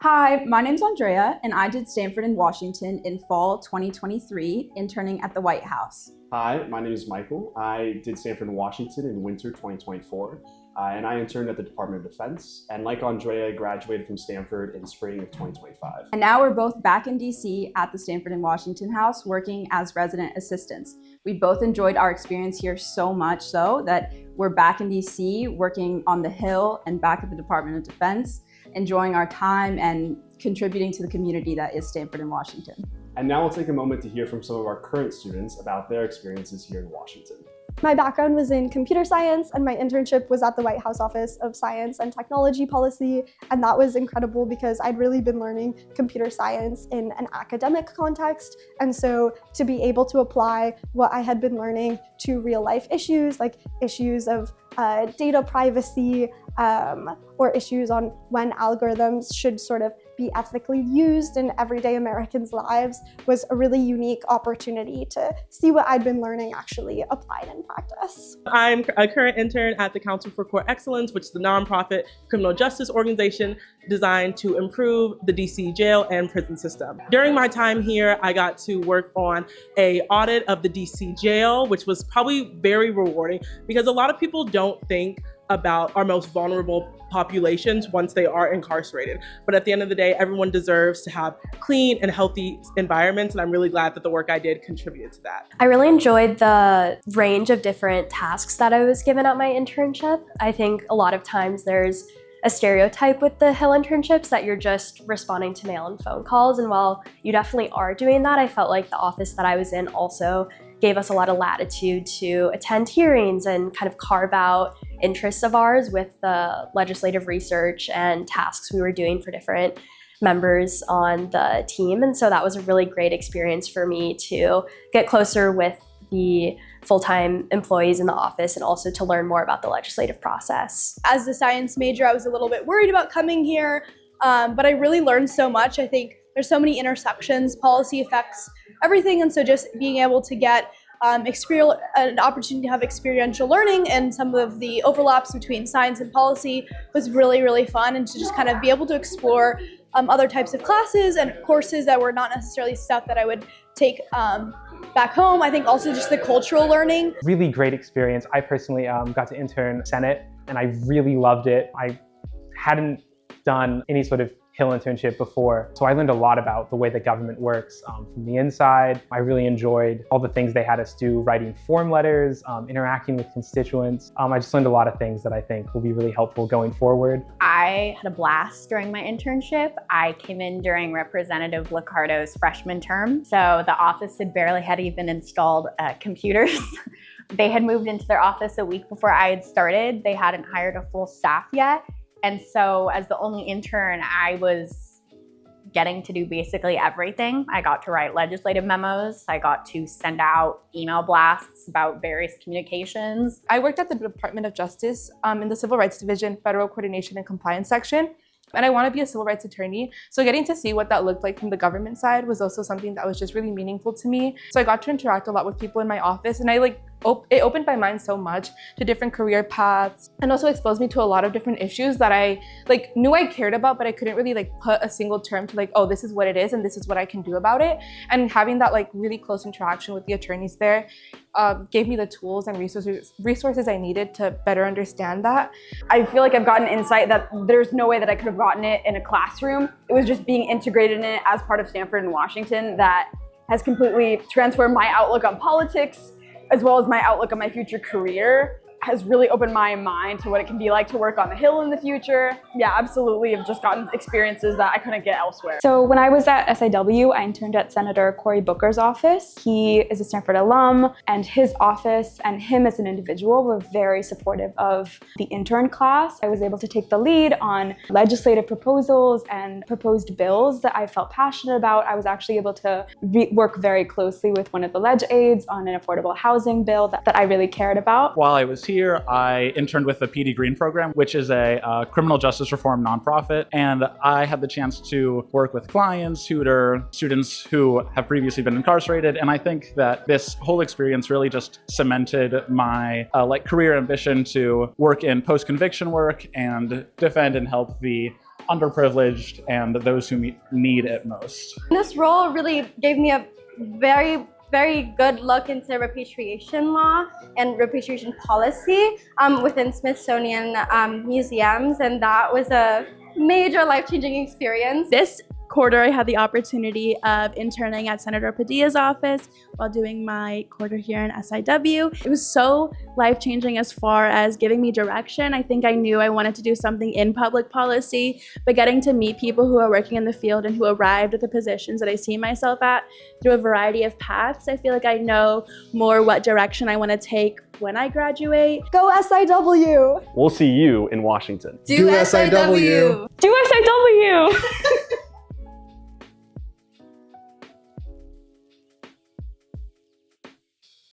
Hi, my name's Andrea, and I did Stanford in Washington in fall 2023, interning at the White House. Hi, my name is Michael. I did Stanford in Washington in winter 2024, and I interned at the Department of Defense. And like Andrea, graduated from Stanford in spring of 2025. And now we're both back in DC at the Stanford in Washington house working as resident assistants. We both enjoyed our experience here so much so that we're back in DC working on the Hill and back at the Department of Defense, enjoying our time and contributing to the community that is Stanford in Washington. And now we'll take a moment to hear from some of our current students about their experiences here in Washington. My background was in computer science, and my internship was at the White House Office of Science and Technology Policy, and that was incredible because I'd really been learning computer science in an academic context, and so to be able to apply what I had been learning to real life issues, like issues of data privacy, or issues on when algorithms should sort of be ethically used in everyday Americans' lives, was a really unique opportunity to see what I'd been learning actually applied in practice. I'm a current intern at the Council for Court Excellence, which is a nonprofit criminal justice organization designed to improve the DC jail and prison system. During my time here, I got to work on an audit of the DC jail, which was probably very rewarding because a lot of people don't think about our most vulnerable populations once they are incarcerated. But at the end of the day, everyone deserves to have clean and healthy environments, and I'm really glad that the work I did contributed to that. I really enjoyed the range of different tasks that I was given at my internship. I think a lot of times there's a stereotype with the Hill internships that you're just responding to mail and phone calls, and while you definitely are doing that, I felt like the office that I was in also gave us a lot of latitude to attend hearings and kind of carve out interests of ours with the legislative research and tasks we were doing for different members on the team. And so that was a really great experience for me to get closer with the full-time employees in the office and also to learn more about the legislative process. As a science major, I was a little bit worried about coming here, but I really learned so much. I think there's so many intersections, policy affects everything, and so just being able to get an opportunity to have experiential learning and some of the overlaps between science and policy was really, really fun, and to just kind of be able to explore other types of classes and courses that were not necessarily stuff that I would take back home. I think also just the cultural learning. Really great experience. I personally got to intern Senate, and I really loved it. I hadn't done any sort of Hill internship before, so I learned a lot about the way that government works from the inside. I really enjoyed all the things they had us do, writing form letters, interacting with constituents. I just learned a lot of things that I think will be really helpful going forward. I had a blast during my internship. I came in during Representative Liccardo's freshman term, so the office had even installed computers. They had moved into their office a week before I had started. They hadn't hired a full staff yet. And so as the only intern, I was getting to do basically everything. I got to write legislative memos. I got to send out email blasts about various communications. I worked at the Department of Justice in the Civil Rights Division, Federal Coordination and Compliance section. And I want to be a civil rights attorney. So getting to see what that looked like from the government side was also something that was just really meaningful to me. So I got to interact a lot with people in my office, and it opened my mind so much to different career paths, and also exposed me to a lot of different issues that I knew I cared about, but I couldn't really put a single term to oh, this is what it is and this is what I can do about it. And having that really close interaction with the attorneys there gave me the tools and resources I needed to better understand that. I feel like I've gotten insight that there's no way that I could have gotten it in a classroom. It was just being integrated in it as part of Stanford and Washington that has completely transformed my outlook on politics, as well as my outlook on my future career. Has really opened my mind to what it can be like to work on the Hill in the future. Yeah, absolutely. I've just gotten experiences that I couldn't get elsewhere. So when I was at SIW, I interned at Senator Cory Booker's office. He is a Stanford alum, and his office and him as an individual were very supportive of the intern class. I was able to take the lead on legislative proposals and proposed bills that I felt passionate about. I was actually able to work very closely with one of the leg aides on an affordable housing bill that I really cared about. While I was here, I interned with the PD Green program, which is a criminal justice reform nonprofit. And I had the chance to work with clients, tutor students who have previously been incarcerated. And I think that this whole experience really just cemented my career ambition to work in post-conviction work and defend and help the underprivileged and those who need it most. This role really gave me a very good look into repatriation law and repatriation policy within Smithsonian museums, and that was a major life-changing experience. This quarter, I had the opportunity of interning at Senator Padilla's office while doing my quarter here in SIW. It was so life-changing as far as giving me direction. I think I knew I wanted to do something in public policy, but getting to meet people who are working in the field and who arrived at the positions that I see myself at through a variety of paths, I feel like I know more what direction I want to take when I graduate. Go SIW! We'll see you in Washington. Do SIW! Do SIW!